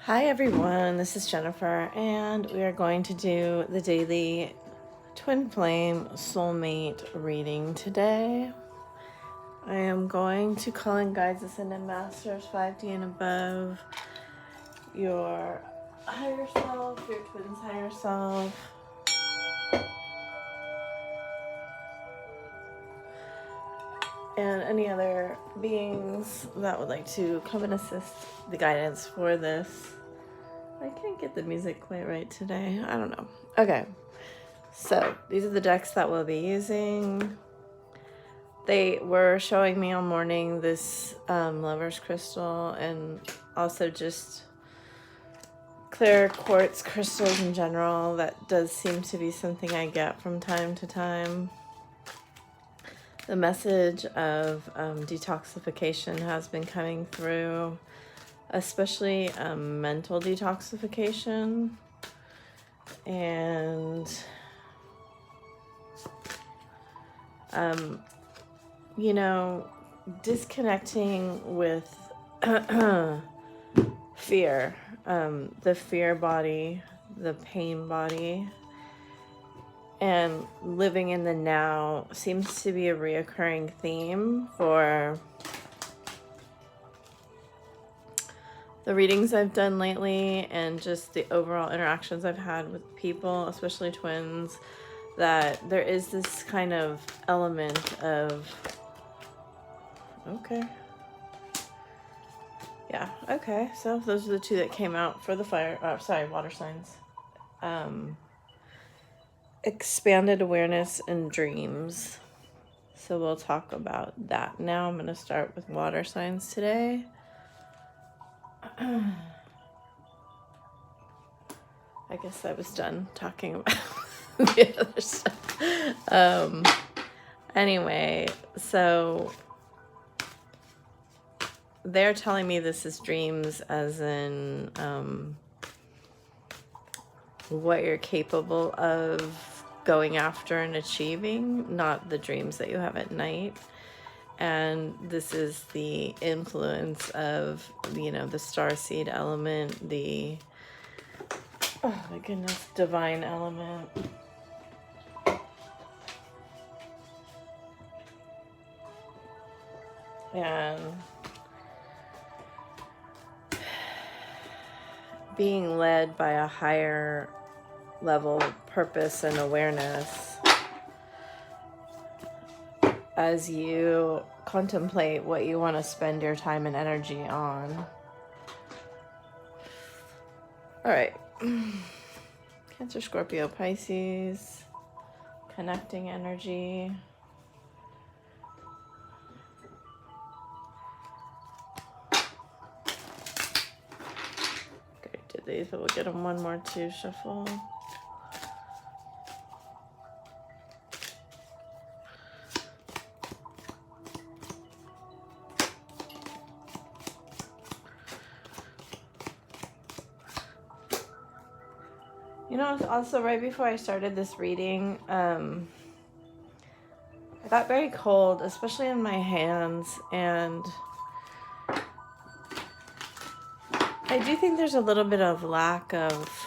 Hi everyone, this is Jennifer, and we are going to do the daily Twin Flame Soulmate reading today. I am going to call in guides, ascended masters, 5D and above, your higher self, your twin's higher self, and any other beings that would like to come and assist the guidance for this. I can't get the music quite right today. I don't know. Okay. So these are the decks that we'll be using. They were showing me all morning this lover's crystal and also just clear quartz crystals in general. That does seem to be something I get from time to time. The message of detoxification has been coming through, especially mental detoxification. And disconnecting with fear, the fear body, the pain body, and living in the now seems to be a reoccurring theme for the readings I've done lately and just the overall interactions I've had with people, especially twins, that there is this kind of element of, okay. Yeah, okay. So those are the two that came out for the water signs. Expanded awareness and dreams. So we'll talk about that now. I'm going to start with water signs today. I guess I was done talking about the other stuff. Anyway, so they're telling me this is dreams as in what you're capable of going after and achieving, not the dreams that you have at night. And this is the influence of, the starseed element, the, oh my goodness, divine element. And being led by a higher level purpose and awareness as you contemplate what you want to spend your time and energy on. All right. Cancer, Scorpio, Pisces, connecting energy. Okay, did these, but we'll get them one more to shuffle. Also right before I started this reading, I got very cold, especially in my hands, and I do think there's a little bit of lack of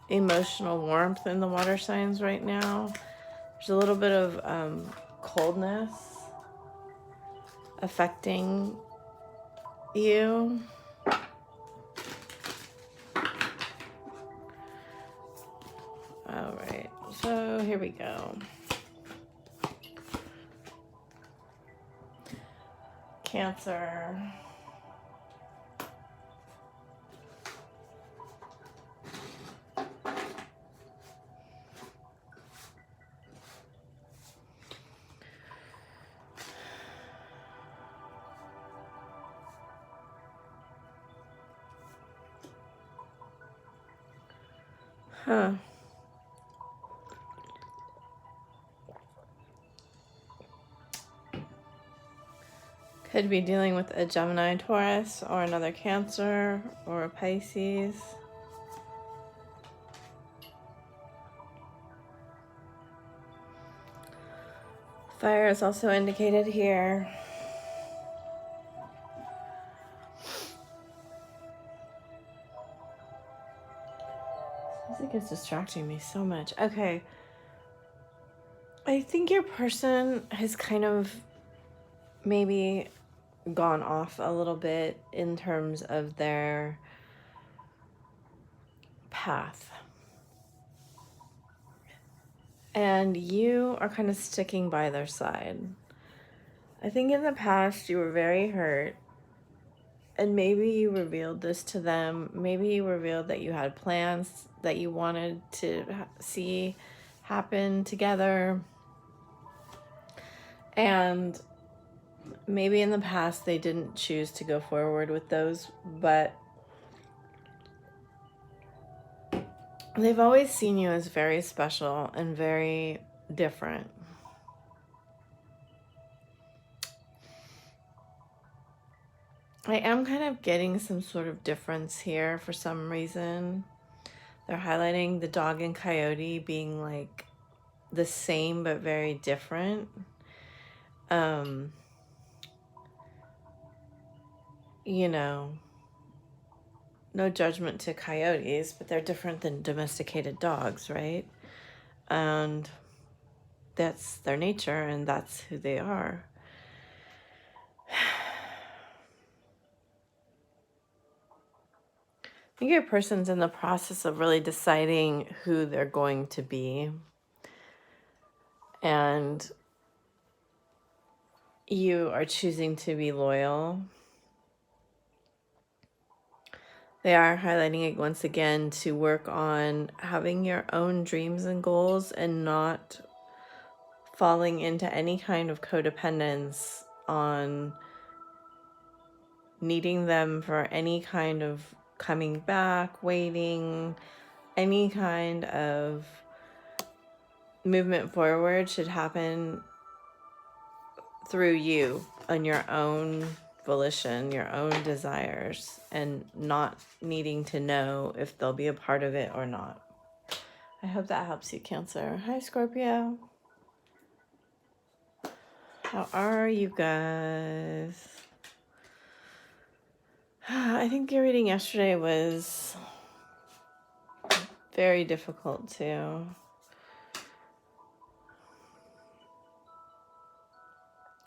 emotional warmth in the water signs right now. There's a little bit of coldness affecting you. All right, so here we go. Cancer. Huh. Could be dealing with a Gemini, Taurus, or another Cancer, or a Pisces. Fire is also indicated here. Music is distracting me so much. Okay. I think your person has kind of maybe gone off a little bit in terms of their path. And you are kind of sticking by their side. I think in the past you were very hurt. And maybe you revealed this to them. Maybe you revealed that you had plans that you wanted to see happen together. And maybe in the past they didn't choose to go forward with those, but they've always seen you as very special and very different. I am kind of getting some sort of difference here for some reason. They're highlighting the dog and coyote being like the same but very different. You know, no judgment to coyotes, but they're different than domesticated dogs, right? And that's their nature and that's who they are. I think your person's in the process of really deciding who they're going to be. And you are choosing to be loyal. They are highlighting it once again to work on having your own dreams and goals and not falling into any kind of codependence on needing them for any kind of coming back, waiting, any kind of movement forward should happen through you on your own volition, your own desires, and not needing to know if they'll be a part of it or not. I hope that helps you, Cancer. Hi, Scorpio. How are you guys? I think your reading yesterday was very difficult too.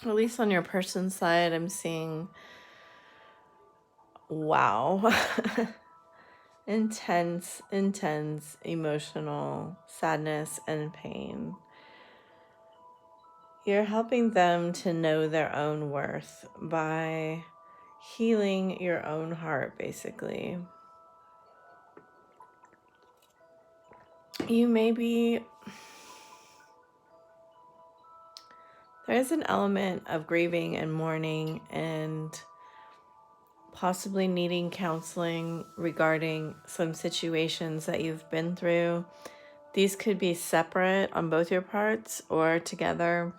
At least on your person's side, I'm seeing, wow, intense emotional sadness and pain. You're helping them to know their own worth by healing your own heart, basically. You may be... There is an element of grieving and mourning and possibly needing counseling regarding some situations that you've been through. These could be separate on both your parts or together.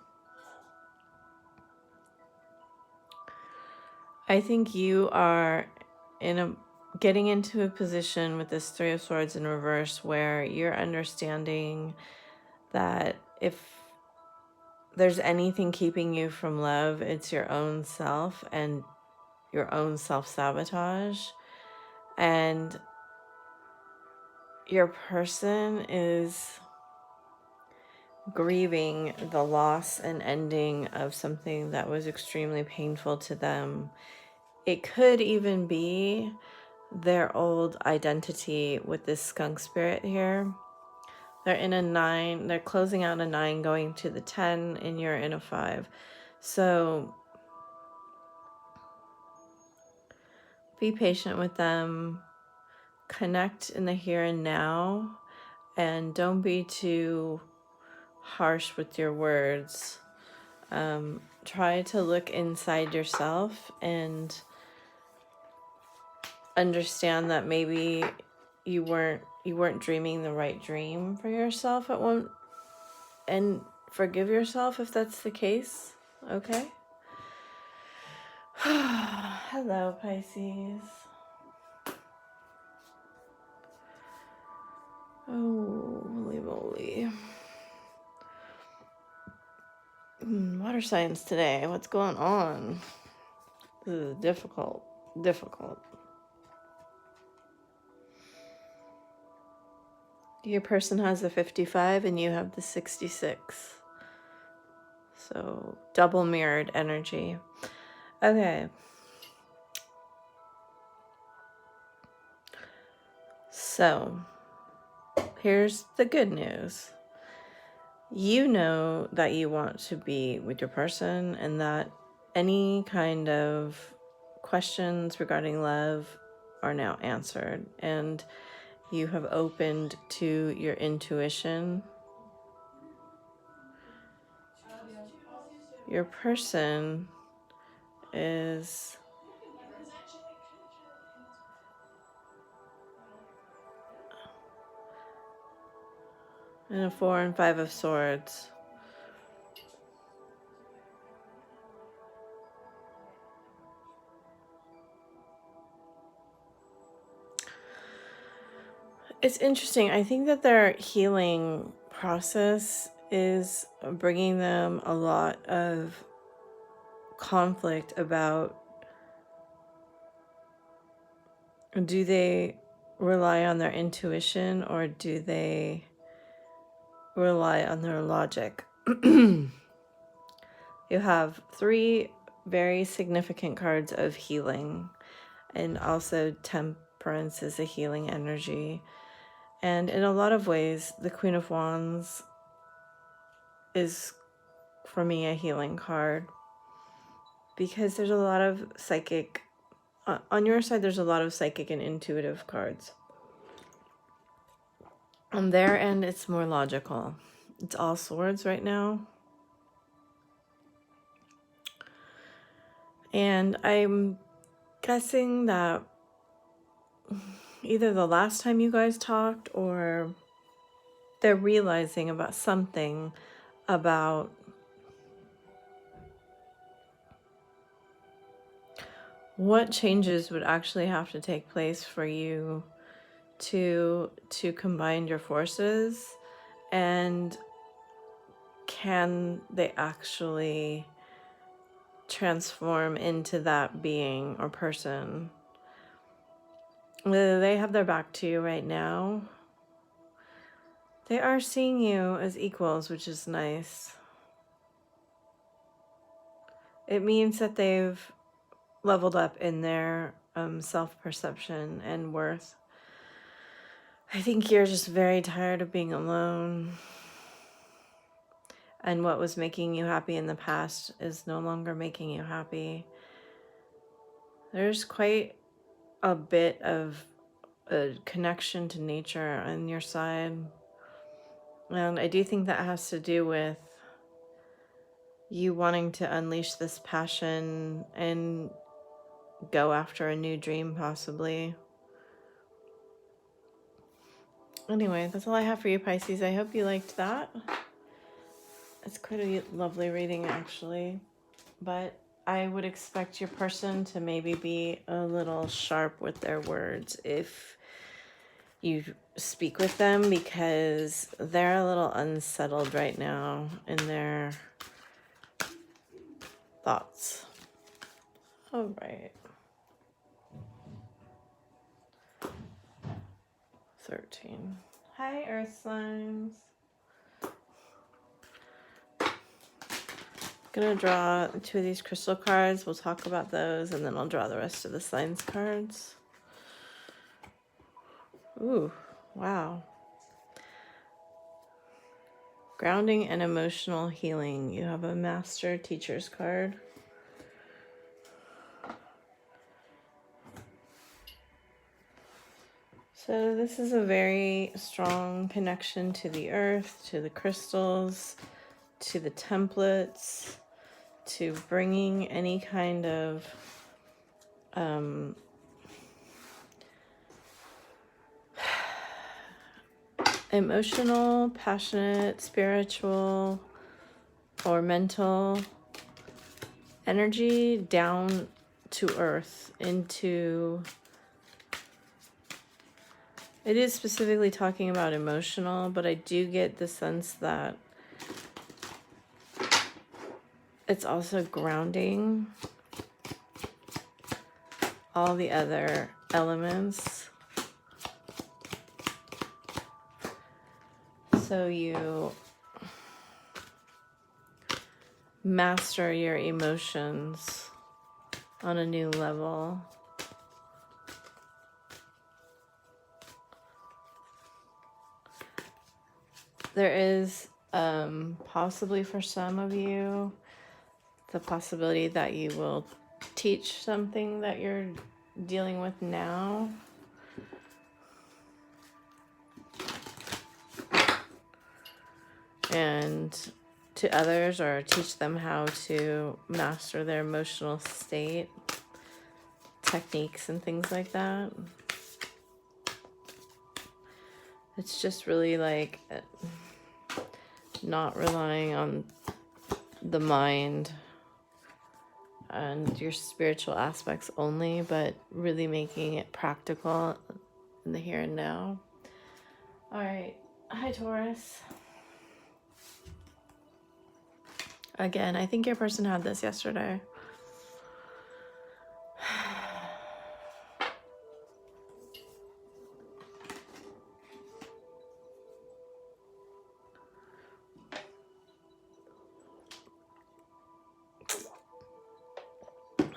I think you are getting into a position with this Three of Swords in reverse where you're understanding that if there's anything keeping you from love, it's your own self and your own self-sabotage. And your person is grieving the loss and ending of something that was extremely painful to them. It could even be their old identity with this skunk spirit here. They're in a 9, they're closing out a 9, going to the 10, and you're in a 5. So be patient with them, connect in the here and now, and don't be too harsh with your words. Try to look inside yourself and understand that maybe you weren't dreaming the right dream for yourself at one, and forgive yourself if that's the case. Okay. Hello, Pisces. Oh, holy moly. Water signs today. What's going on? This is difficult. Your person has the 55 and you have the 66. So double mirrored energy. Okay. So here's the good news. You know that you want to be with your person and that any kind of questions regarding love are now answered, and you have opened to your intuition. Your person is in a 4 and 5 of swords. It's interesting. I think that their healing process is bringing them a lot of conflict about, do they rely on their intuition or do they rely on their logic? You have 3 very significant cards of healing, and also temperance is a healing energy. And in a lot of ways, the Queen of Wands is, for me, a healing card, because there's a lot of psychic, on your side, there's a lot of psychic and intuitive cards. On their end, it's more logical. It's all swords right now. And I'm guessing that either the last time you guys talked or they're realizing about something about what changes would actually have to take place for you to combine your forces, and can they actually transform into that being or person. Whether they have their back to you right now, they are seeing you as equals, which is nice. It means that they've leveled up in their self-perception and worth. I think you're just very tired of being alone. And what was making you happy in the past is no longer making you happy. There's quite a bit of a connection to nature on your side. And I do think that has to do with you wanting to unleash this passion and go after a new dream, possibly. Anyway, that's all I have for you, Pisces. I hope you liked that. It's quite a lovely reading, actually. But I would expect your person to maybe be a little sharp with their words if you speak with them, because they're a little unsettled right now in their thoughts. All right. 13. Hi, Earth signs. Gonna draw 2 of these crystal cards. We'll talk about those, and then I'll draw the rest of the signs cards. Ooh, wow. Grounding and emotional healing. You have a Master Teacher's card. So this is a very strong connection to the earth, to the crystals, to the templates, to bringing any kind of emotional, passionate, spiritual, or mental energy down to earth, into... It is specifically talking about emotional, but I do get the sense that it's also grounding all the other elements. so you master your emotions on a new level. There is possibly for some of you the possibility that you will teach something that you're dealing with now. And to others, or teach them how to master their emotional state, techniques and things like that. It's just really like not relying on the mind and your spiritual aspects only, but really making it practical in the here and now. All right. Hi, Taurus. Again, I think your person had this yesterday.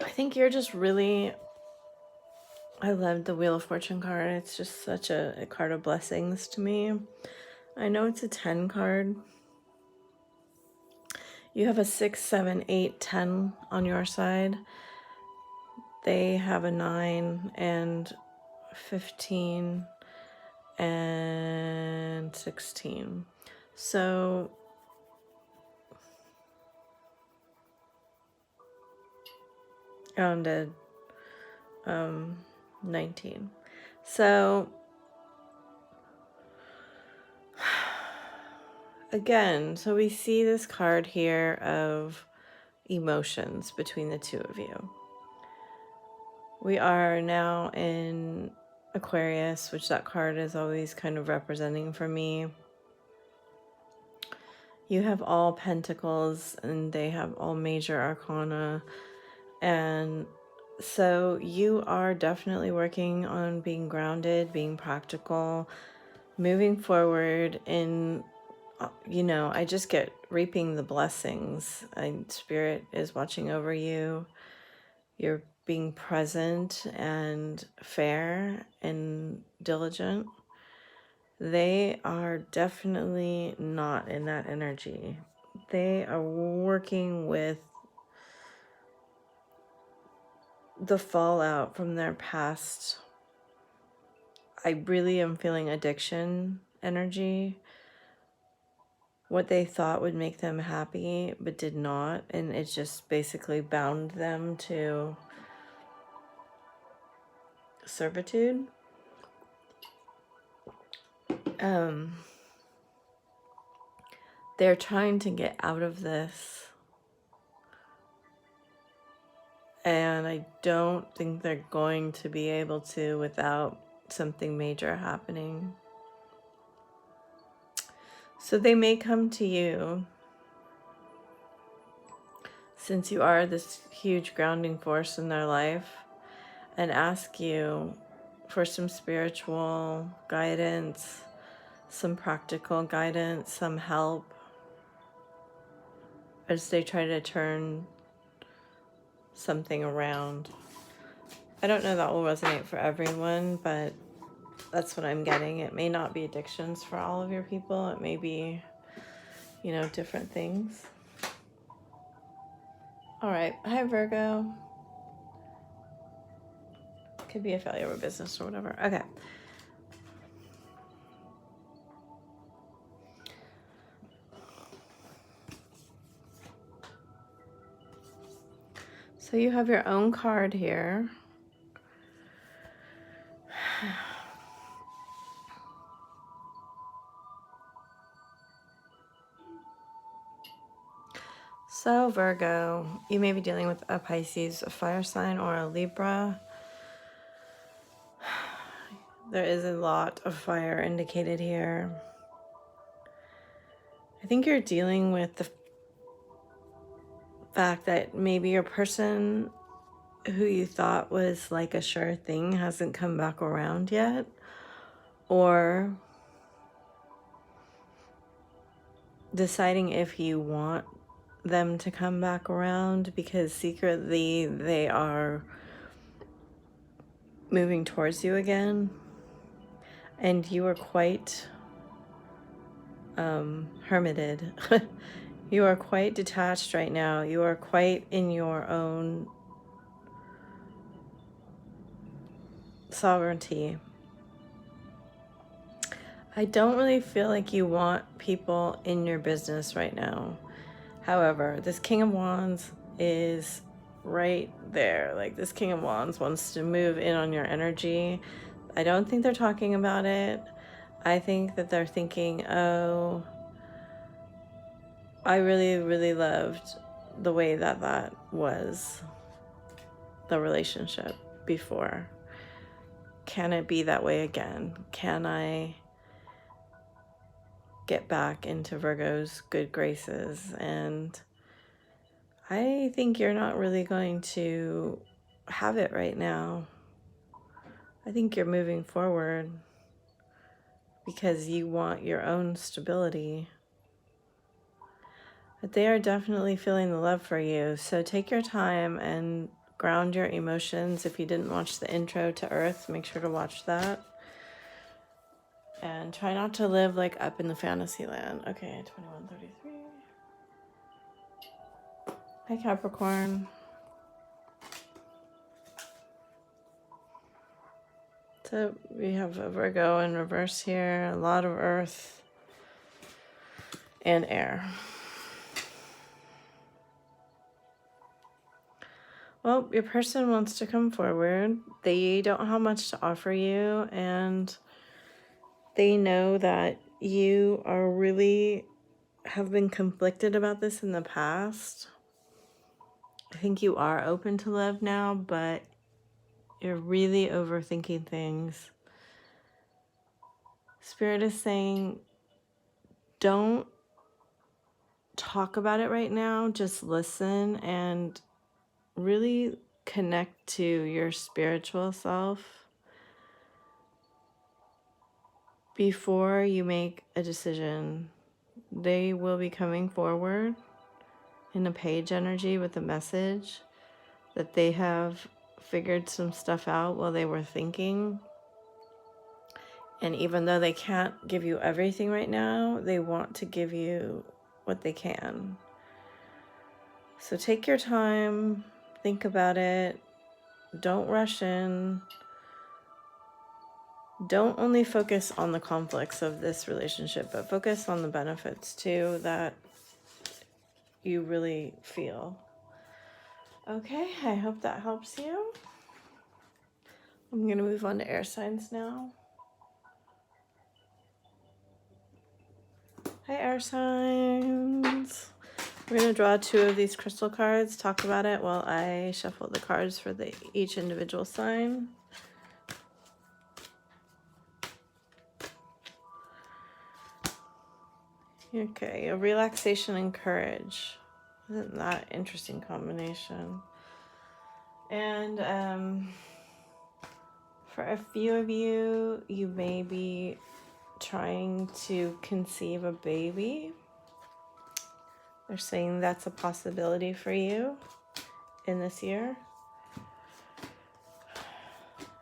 I think you're just really... I love the Wheel of Fortune card. It's just such a card of blessings to me. I know it's a 10 card. You have a 6, 7, 8, 10 on your side. They have a 9 and 15 and 16. So rounded 19. So again, so we see this card here of emotions between the two of you. We are now in Aquarius, which that card is always kind of representing for me. You have all pentacles and they have all major arcana. And so you are definitely working on being grounded, being practical, moving forward in, I just get reaping the blessings. Spirit is watching over you. You're being present and fair and diligent. They are definitely not in that energy. They are working with the fallout from their past. I really am feeling addiction energy. What they thought would make them happy, but did not. And it just basically bound them to servitude. They're trying to get out of this. And I don't think they're going to be able to without something major happening. So they may come to you, since you are this huge grounding force in their life, and ask you for some spiritual guidance, some practical guidance, some help, as they try to turn something around. I don't know that will resonate for everyone, but that's what I'm getting. It may not be addictions for all of your people. It may be, different things. All right. Hi, Virgo. Could be a failure of a business or whatever. Okay. So you have your own card here. So Virgo, you may be dealing with a Pisces, a fire sign, or a Libra. There is a lot of fire indicated here. I think you're dealing with the fact that maybe your person who you thought was like a sure thing hasn't come back around yet. Or deciding if you want them to come back around, because secretly they are moving towards you again, and you are quite hermited. You are quite detached right now. You are quite in your own sovereignty. I don't really feel like you want people in your business right now. However, this King of Wands is right there. Like, this King of Wands wants to move in on your energy. I don't think they're talking about it. I think that they're thinking, oh, I really, really loved the way that was, the relationship before. Can it be that way again? Can I get back into Virgo's good graces? And I think you're not really going to have it right now. I think you're moving forward because you want your own stability. But they are definitely feeling the love for you. So take your time and ground your emotions. If you didn't watch the intro to Earth, make sure to watch that. And try not to live like up in the fantasy land. Okay, 2133. Hi, Capricorn. So we have a Virgo in reverse here, a lot of earth and air. Well, your person wants to come forward. They don't have much to offer you, and they know that you are really have been conflicted about this in the past. I think you are open to love now, but you're really overthinking things. Spirit is saying, don't talk about it right now. Just listen and really connect to your spiritual self before you make a decision. They will be coming forward in a page energy with a message that they have figured some stuff out while they were thinking. And even though they can't give you everything right now, they want to give you what they can. So take your time, think about it, don't rush in. Don't only focus on the conflicts of this relationship, but focus on the benefits too that you really feel. Okay, I hope that helps you. I'm going to move on to air signs now. Hi, air signs. We're going to draw 2 of these crystal cards, talk about it while I shuffle the cards for each individual sign. Okay, a relaxation and courage. Isn't that an interesting combination? And for a few of you, you may be trying to conceive a baby. They're saying that's a possibility for you in this year.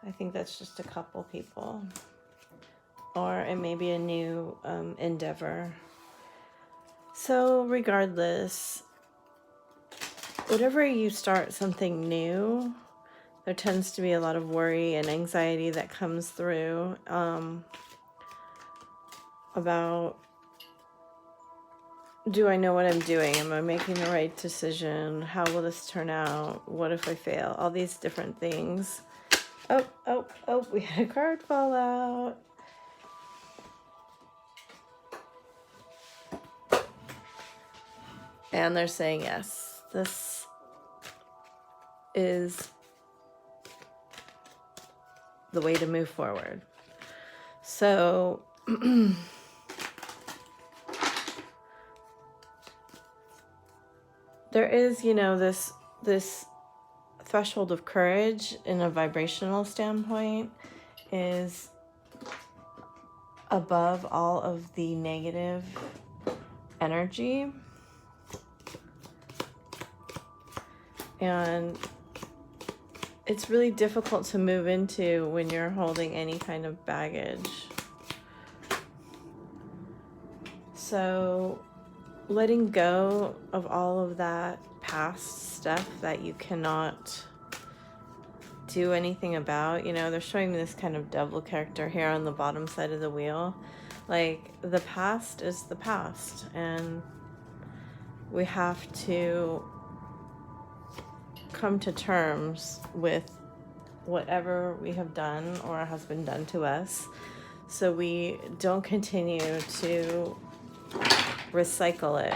I think that's just a couple people. Or it may be a new endeavor. So regardless, whenever you start something new, there tends to be a lot of worry and anxiety that comes through about, do I know what I'm doing? Am I making the right decision? How will this turn out? What if I fail? All these different things. Oh, we had a card fall out. And they're saying, yes, this is the way to move forward. So there is, you know, this threshold of courage in a vibrational standpoint is above all of the negative energy. And it's really difficult to move into when you're holding any kind of baggage. So letting go of all of that past stuff that you cannot do anything about. You know, they're showing me this kind of devil character here on the bottom side of the wheel. Like, the past is the past, and we have to come to terms with whatever we have done or has been done to us, so we don't continue to recycle it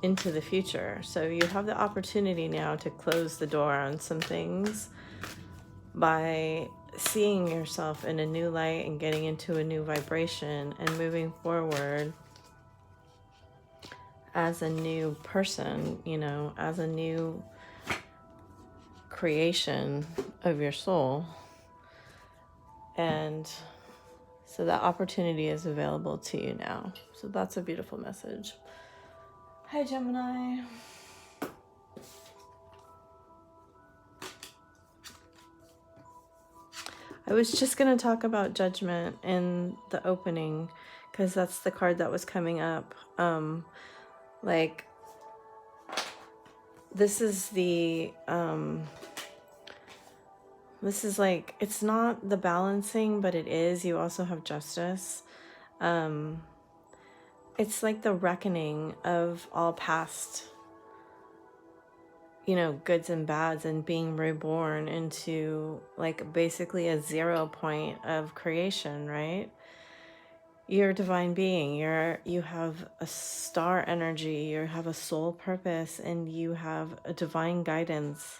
into the future. So you have the opportunity now to close the door on some things by seeing yourself in a new light and getting into a new vibration and moving forward as a new person, you know, as a new creation of your soul. And so that opportunity is available to you now. So that's a beautiful message. Hi, Gemini. I was just going to talk about judgment in the opening because that's the card that was coming up. Like, this is the, this is like, it's not the balancing, but it is. You also have justice. It's like the reckoning of all past, you know, goods and bads, and being reborn into like basically a 0 point of creation, right? You're a divine being. You have a star energy, you have a soul purpose, and you have a divine guidance.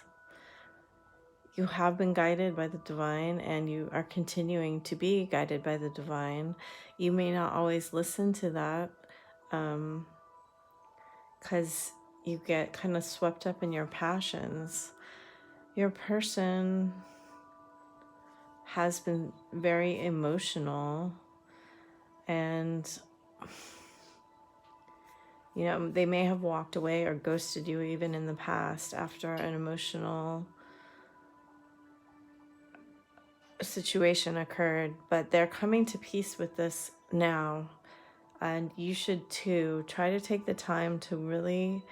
You have been guided by the divine, and you are continuing to be guided by the divine. You may not always listen to that, because you get kind of swept up in your passions. Your person has been very emotional, and you know, they may have walked away or ghosted you even in the past after an emotional situation occurred, but they're coming to peace with this now. And you should too. Try to take the time to really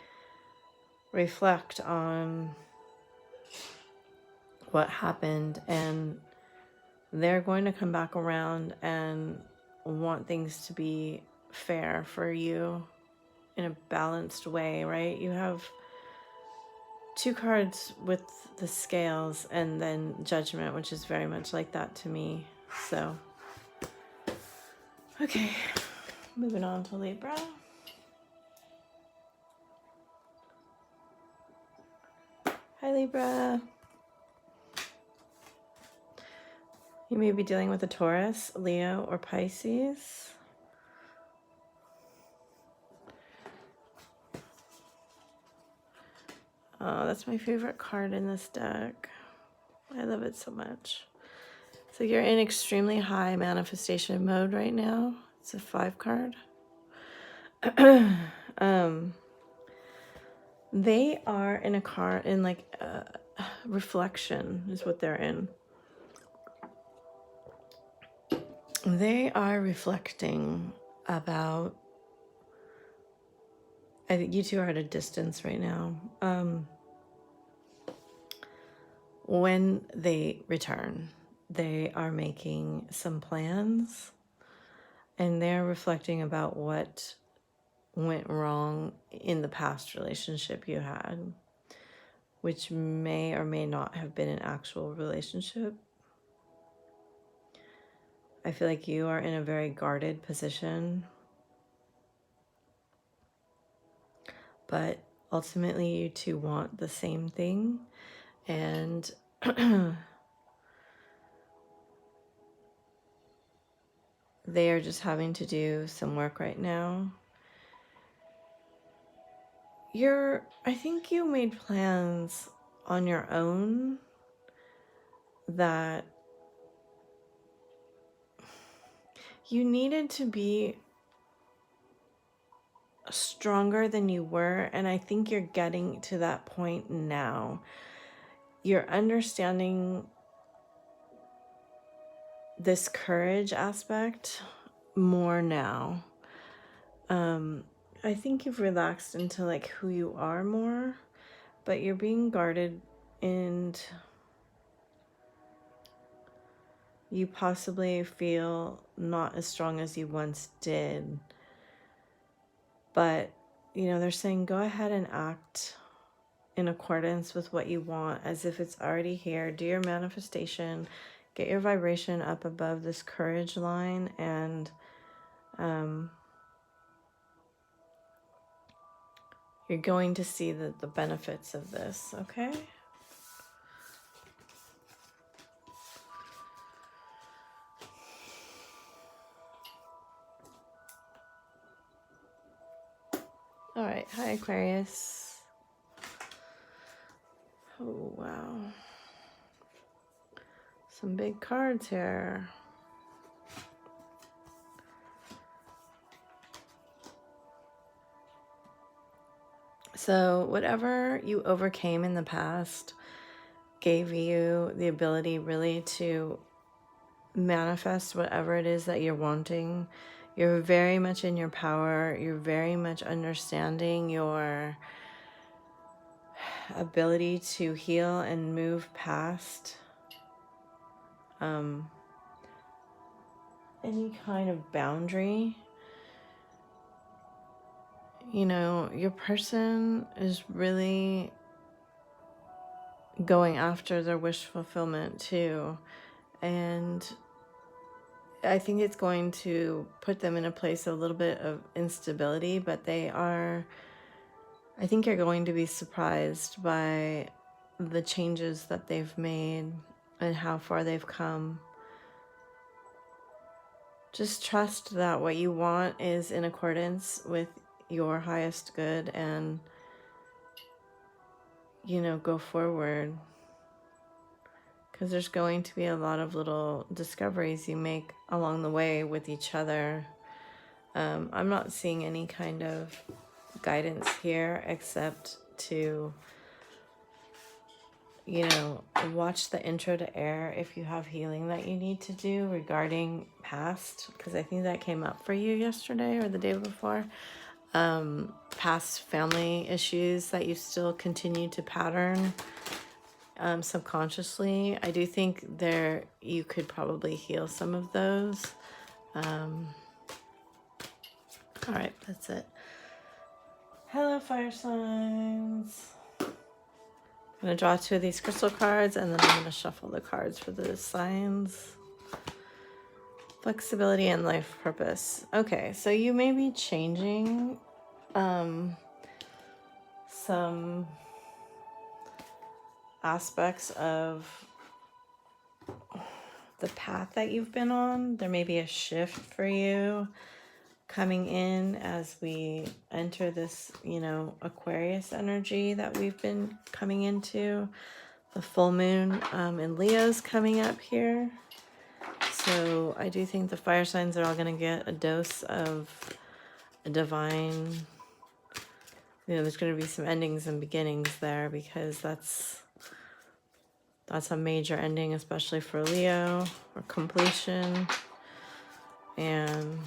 reflect on what happened, and they're going to come back around and want things to be fair for you in a balanced way, right? You have 2 cards with the scales and then judgment, which is very much like that to me. So, okay, moving on to Libra. Hi, Libra. You may be dealing with a Taurus, Leo, or Pisces. Oh, that's my favorite card in this deck. I love it so much. So you're in extremely high manifestation mode right now. It's a 5 card. They are in a car in like reflection is what they're in. They are reflecting about, I think you two are at a distance right now. When they return, they are making some plans, and they're reflecting about what went wrong in the past relationship you had, which may or may not have been an actual relationship. I feel like you are in a very guarded position, but ultimately you two want the same thing, and they are just having to do some work right now. I think you made plans on your own that you needed to be stronger than you were, and I think you're getting to that point now. You're understanding this courage aspect more now. I think you've relaxed into like who you are more, but you're being guarded, and you possibly feel not as strong as you once did. But, you know, they're saying go ahead and act in accordance with what you want as if it's already here. Do your manifestation, get your vibration up above this courage line, and you're going to see the benefits of this, okay? All right, hi Aquarius. Oh, wow. Some big cards here. So whatever you overcame in the past gave you the ability really to manifest whatever it is that you're wanting. You're very much in your power. You're very much understanding your ability to heal and move past any kind of boundary. You know, your person is really going after their wish fulfillment too. And I think it's going to put them in a place of a little bit of instability, but I think you're going to be surprised by the changes that they've made and how far they've come. Just trust that what you want is in accordance with your highest good, and, you know, go forward. Because there's going to be a lot of little discoveries you make along the way with each other. I'm not seeing any kind of guidance here except to, you know, watch the intro to air if you have healing that you need to do regarding past, because I think that came up for you yesterday or the day before. Past family issues that you still continue to pattern subconsciously. I do think you could probably heal some of those. All right, that's it. Hello, fire signs. I'm going to draw 2 of these crystal cards, and then I'm going to shuffle the cards for the signs. Flexibility and life purpose. Okay, so you may be changing some aspects of the path that you've been on. There may be a shift for you coming in as we enter this, you know, Aquarius energy that we've been coming into. The full moon in Leo's coming up here. So I do think the fire signs are all going to get a dose of a divine, you know, there's going to be some endings and beginnings there, because that's a major ending, especially for Leo, or completion. And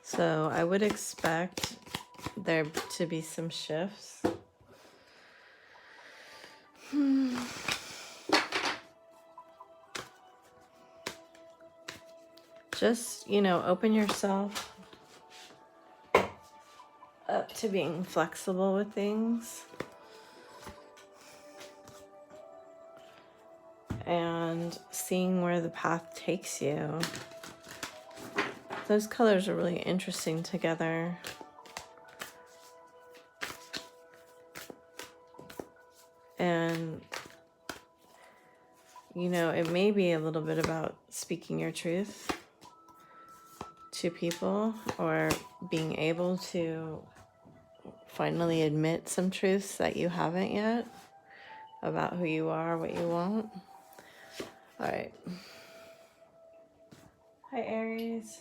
so I would expect there to be some shifts. Just, you know, open yourself up to being flexible with things. And seeing where the path takes you. Those colors are really interesting together. And, you know, it may be a little bit about speaking your truth to people, or being able to finally admit some truths that you haven't yet about who you are, what you want. All right. Hi, Aries.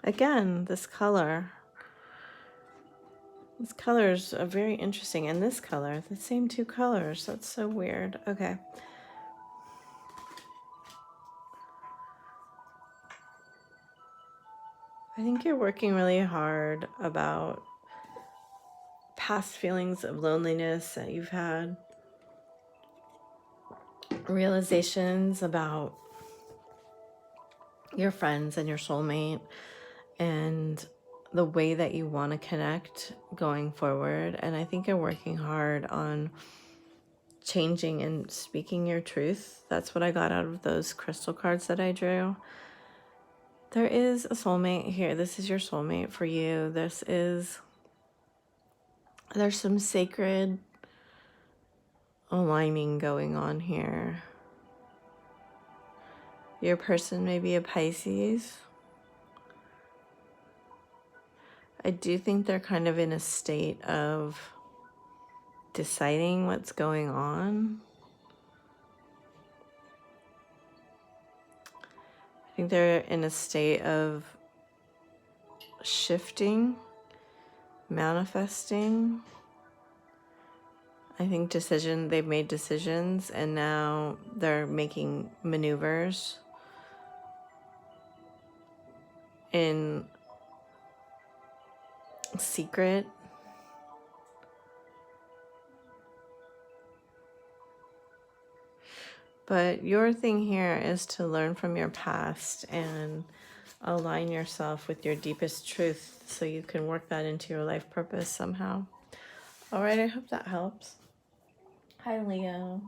Again, this color. This colors are very interesting. And this color, the same two colors. That's so weird. Okay. I think you're working really hard about past feelings of loneliness that you've had. Realizations about your friends and your soulmate and the way that you want to connect going forward. And I think you're working hard on changing and speaking your truth. That's what I got out of those crystal cards that I drew. There is a soulmate here. This is your soulmate for you. There's some sacred aligning going on here. Your person may be a Pisces. I do think they're kind of in a state of deciding what's going on. I think they're in a state of shifting, manifesting. I think they've made decisions and now they're making maneuvers in secret. But your thing here is to learn from your past and align yourself with your deepest truth so you can work that into your life purpose somehow. All right, I hope that helps. Hi, Leo.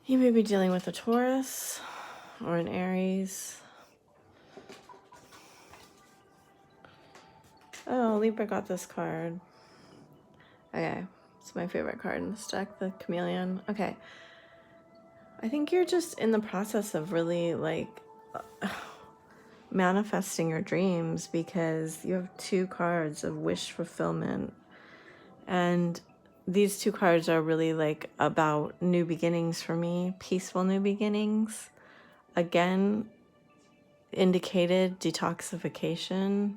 You may be dealing with a Taurus or an Aries. Oh, Libra got this card. Okay, it's my favorite card in this deck, the Chameleon. Okay. I think you're just in the process of really manifesting your dreams because you have two cards of wish fulfillment. And these two cards are really about new beginnings for me, peaceful new beginnings. Again, indicated detoxification,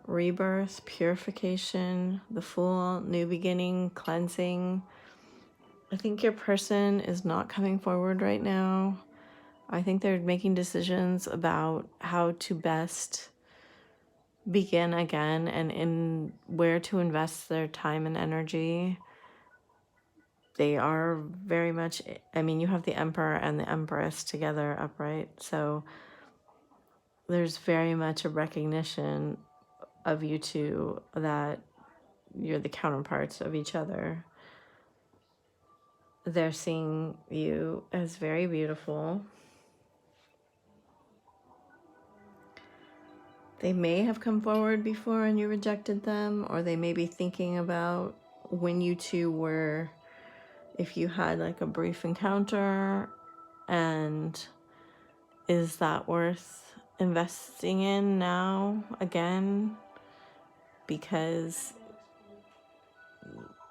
rebirth, purification, the Fool, new beginning, cleansing. I think your person is not coming forward right now. I think they're making decisions about how to best begin again and in where to invest their time and energy. They are very much, you have the Emperor and the Empress together upright. So there's very much a recognition of you two that you're the counterparts of each other. They're seeing you as very beautiful. They may have come forward before and you rejected them, or they may be thinking about when you two were, if you had a brief encounter, and is that worth investing in now again? Because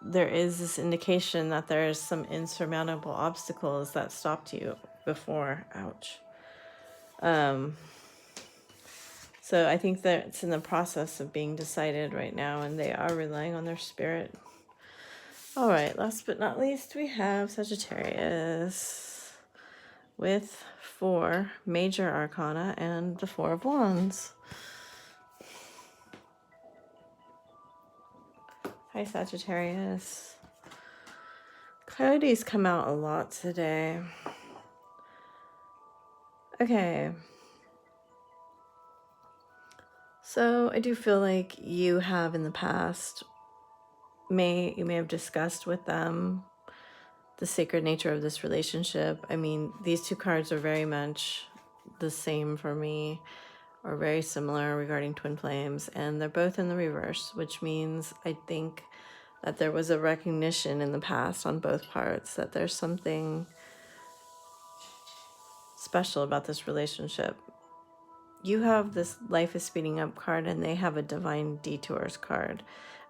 there is this indication that there's some insurmountable obstacles that stopped you before. Ouch. So I think that it's in the process of being decided right now, and they are relying on their spirit. All right, last but not least, we have Sagittarius with 4 major arcana and the 4 of Wands. Hi, Sagittarius. Coyotes come out a lot today. Okay. So I do feel like you have in the past, you may have discussed with them the sacred nature of this relationship. These two cards are very much the same for me, or very similar regarding twin flames, and they're both in the reverse, which means I think that there was a recognition in the past on both parts that there's something special about this relationship. You have this life is speeding up card, and they have a divine detours card.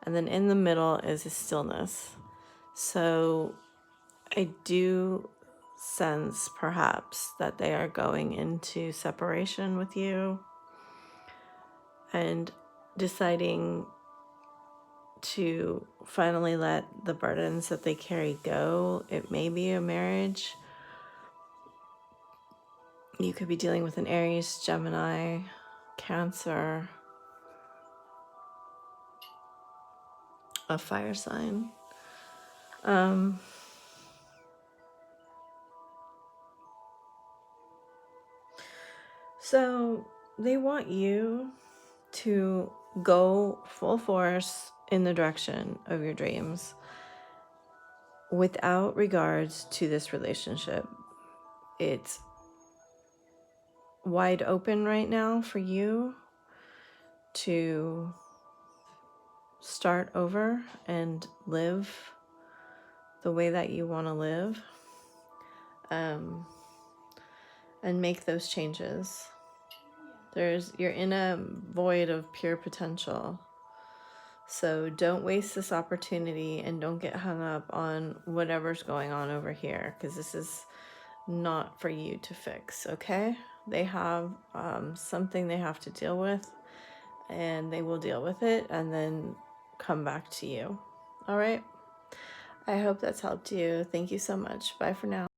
And then in the middle is a stillness. So I do sense perhaps that they are going into separation with you. and deciding to finally let the burdens that they carry go. It may be a marriage. You could be dealing with an Aries, Gemini, Cancer, a fire sign. So they want you to go full force in the direction of your dreams without regards to this relationship. It's wide open right now for you to start over and live the way that you want to live, and make those changes. You're in a void of pure potential. So don't waste this opportunity and don't get hung up on whatever's going on over here, because this is not for you to fix, okay? They have something they have to deal with, and they will deal with it and then come back to you. All right? I hope that's helped you. Thank you so much. Bye for now.